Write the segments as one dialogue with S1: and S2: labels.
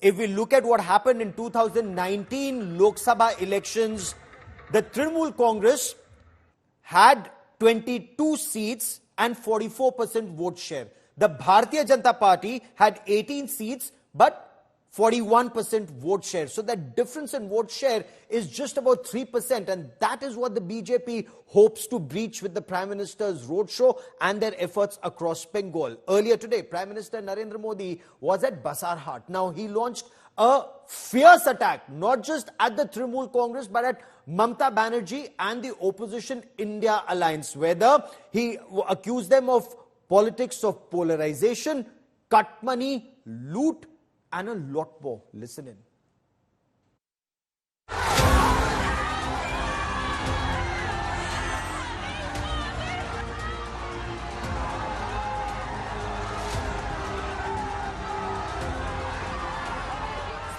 S1: if we look at what happened in 2019 Lok Sabha elections, the Trinamool Congress had 22 seats and 44% vote share. The Bharatiya Janata Party had 18 seats but 41% vote share. So that difference in vote share is just about 3%, and that is what the BJP hopes to breach with the Prime Minister's roadshow and their efforts across Bengal. Earlier today, Prime Minister Narendra Modi was at Basarhat. Now, he launched a fierce attack, not just at the Trinamool Congress, but at Mamata Banerjee and the opposition India Alliance, whether he accused them of politics of polarization, cut money, loot, and a lot more. Listen in.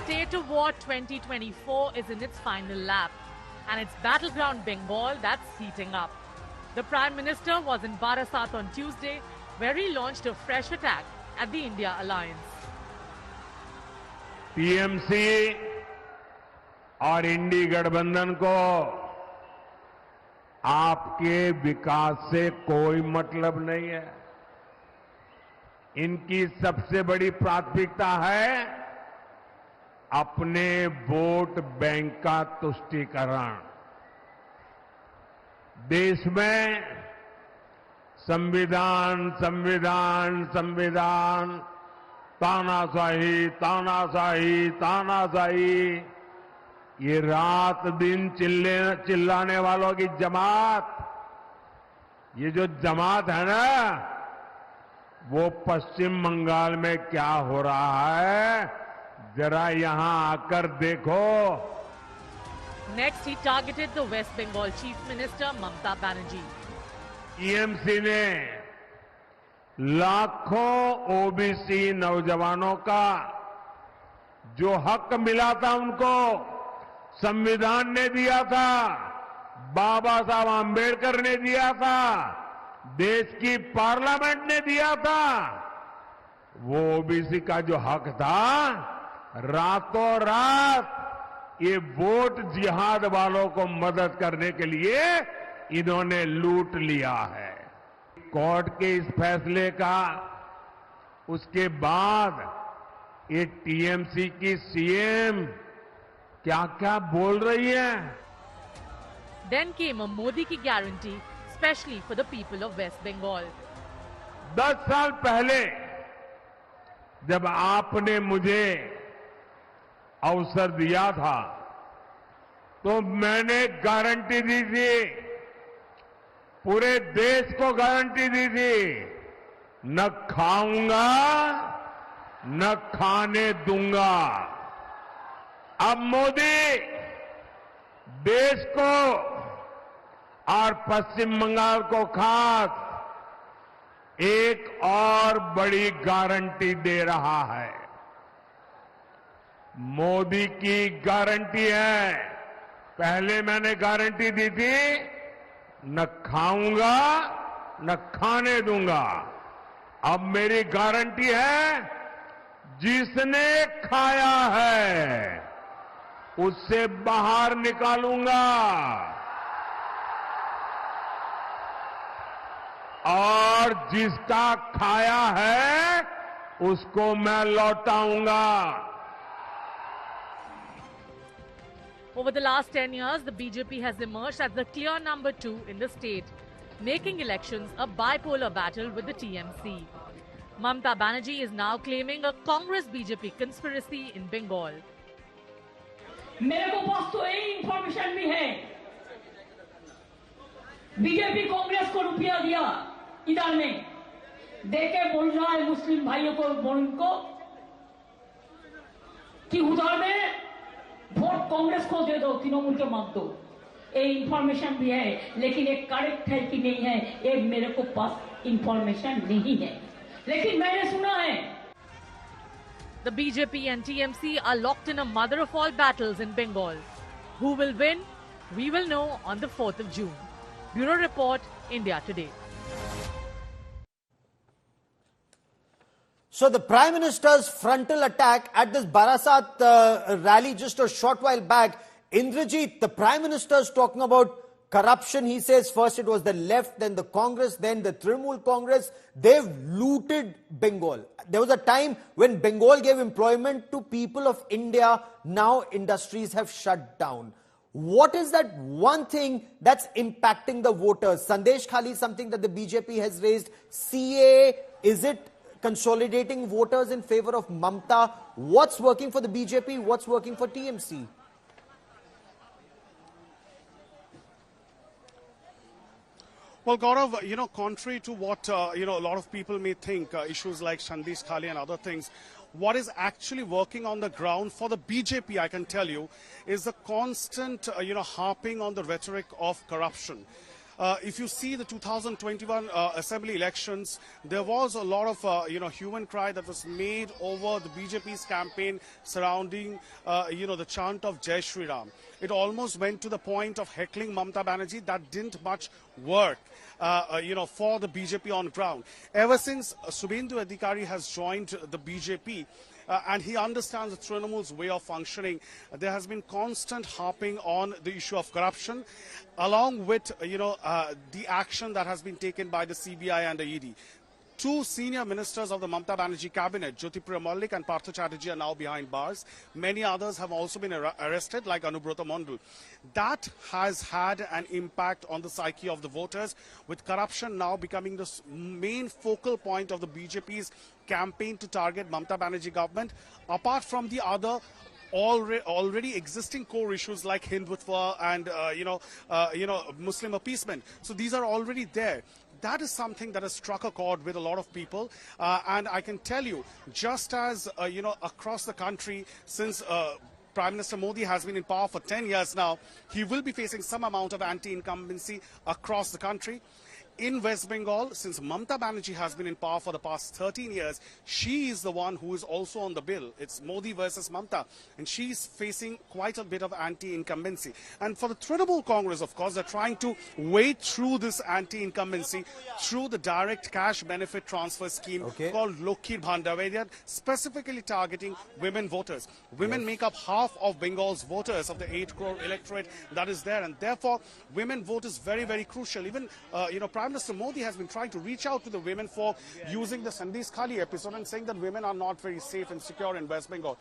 S2: State of War 2024 is in its final lap, and it's battleground Bengal that's heating up. The Prime Minister was in Barasat on Tuesday, where he launched a fresh attack at the India Alliance.
S3: TMC और इंडी गठबंधन को आपके विकास से कोई मतलब नहीं है। इनकी सबसे बड़ी प्राथमिकता है अपने वोट बैंक का तुष्टीकरण। देश में संविधान संविधान संविधान, तानाशाही तानाशाही तानाशाही, ये रात दिन चिल्लाने वालों की जमात, ये जो जमात है ना, वो पश्चिम बंगाल में क्या हो रहा है, जरा यहां आकर देखो।
S2: Next, he targeted the West Bengal Chief Minister Mamata Banerjee.
S3: TMC ने लाखों ओबीसी नौजवानों का जो हक मिला था उनको संविधान ने दिया था, बाबा साहब आंबेडकर ने दिया था, देश की पार्लियामेंट ने दिया था, वो ओबीसी का जो हक था, रातों रात ये वोट जिहाद वालों को मदद करने के लिए इन्होंने लूट लिया है। कोर्ट के इस फैसले का उसके बाद ये टीएमसी की सीएम क्या-क्या बोल रही है।
S2: Then came a Modi की guarantee, especially for the people of West Bengal.
S3: 10 साल पहले जब आपने मुझे अवसर दिया था, तो मैंने गारंटी दी थी, पूरे देश को गारंटी दी थी, न खाऊंगा न खाने दूंगा। अब मोदी देश को और पश्चिम बंगाल को खास एक और बड़ी गारंटी दे रहा है। मोदी की गारंटी है, पहले मैंने गारंटी दी थी, न खाऊंगा न खाने दूंगा। अब मेरी गारंटी है, जिसने खाया है उससे बाहर निकालूंगा और जिसका खाया है उसको मैं लौटाऊंगा।
S2: Over the last 10 years, the BJP has emerged as the clear number 2 in the state, making elections a bipolar battle with the TMC. Mamata Banerjee is now claiming a Congress-BJP conspiracy in Bengal.
S4: मेरे को पास तो यही information भी है, BJP Congress को रुपया दिया इधर में, देके बोल रहा है मुस्लिम भाइयों को, उनको कि उधर में वोट कांग्रेस को दे दो, तृणमूल के मत दो। ये इंफॉर्मेशन भी है, लेकिन ये करेक्ट है कि नहीं है, ये मेरे को पास इंफॉर्मेशन नहीं है, लेकिन मैंने सुना है।
S2: The BJP and TMC are locked in a mother of all battles in Bengal. Who will win? We will know on the 4th of June. Bureau Report, India Today.
S1: So the Prime Minister's frontal attack at this Barasat rally just a short while back, Indrajit, the Prime Minister's talking about corruption. He says first it was the left, then the Congress, then the Trinamool Congress. They've looted Bengal. There was a time when Bengal gave employment to people of India. Now industries have shut down. What is that one thing that's impacting the voters? Sandesh Khali, something that the BJP has raised. CAA, is it consolidating voters in favor of Mamta? What's working for the BJP? What's working for TMC?
S5: Well, Gaurav, contrary to what, a lot of people may think, issues like Sandesh Khali and other things, what is actually working on the ground for the BJP, I can tell you, is the constant, harping on the rhetoric of corruption. If you see the 2021 assembly elections, there was a lot of, hue and cry that was made over the BJP's campaign surrounding, the chant of Jai Shri Ram. It almost went to the point of heckling Mamta Banerjee. That didn't much work, for the BJP on ground. Ever since Subhendu Adhikari has joined the BJP, and he understands the Trinamool's way of functioning, there has been constant harping on the issue of corruption, along with, the action that has been taken by the CBI and the ED. Two senior ministers of the Mamta Banerjee cabinet, Jyotipriya Malik and Partha Chatterjee, are now behind bars. Many others have also been arrested, like Anubrata Mondal. That has had an impact on the psyche of the voters, with corruption now becoming the main focal point of the BJP's campaign to target Mamta Banerjee government, apart from the other already existing core issues like Hindutva and, Muslim appeasement. So these are already there. That is something that has struck a chord with a lot of people. And I can tell you, just as, across the country, since Prime Minister Modi has been in power for 10 years now, he will be facing some amount of anti-incumbency across the country. In West Bengal, since Mamta Banerjee has been in power for the past 13 years, she is the one who is also on the bill. It's Modi versus Mamta, and she's facing quite a bit of anti-incumbency. And for the Trinamool Congress, of course, they're trying to wade through this anti-incumbency through the direct cash benefit transfer scheme called Lokhir Bhandar, where they're specifically targeting women voters. Women make up half of Bengal's voters, of the 8 crore electorate that is there, and therefore women vote is very, very crucial. Even, Prime Minister Modi has been trying to reach out to the women for using the Sandesh Khali episode and saying that women are not very safe and secure in West Bengal.